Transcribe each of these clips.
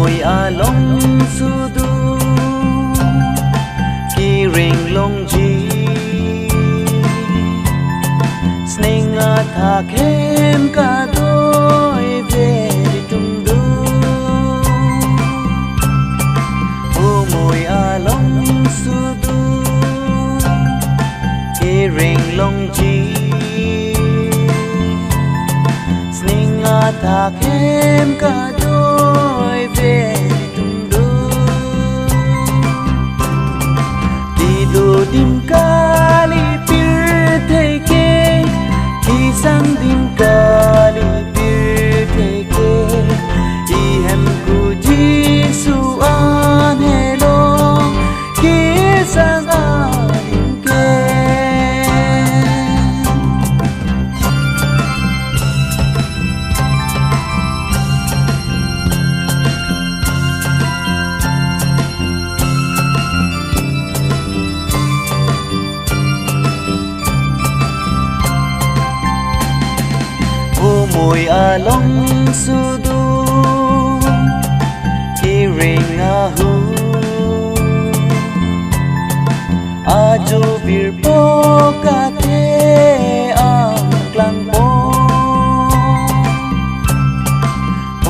mùi a long sudu ki ring long ji sning a tha khem ka doi ve tum du o mùi a long sudu ki ring long ji sning a tha khem ka doi ve tum du ti du dim kali pir thei ke ki sang dim kali pir thei ke i hem ku jisu an hello ki sang an ke mùi a long sudu ki ring a hu a jo bir po ka te ang klang po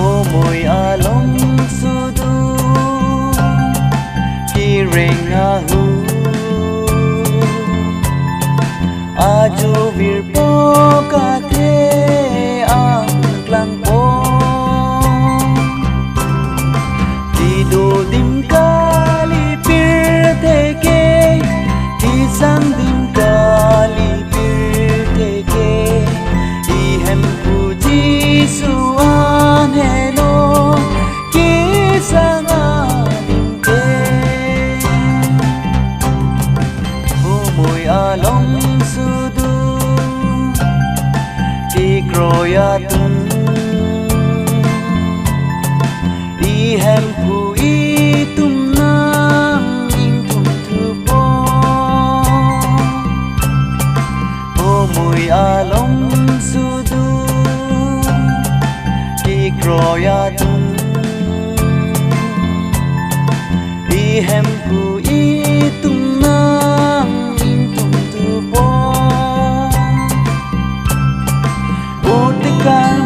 o mùi a long sudu ki ring a hu a jo bir po ka te lang po ti do dim kali pir thei ke ti sang dim kali pir thei ke i hem ku jisu an hello ki sang an ke o mùi a long sudu ki kroya tum hem pu i tum nang in tum thu po o mùi a long sudu ki kroya tum i hem pu i tum nang in tum thu po o te kan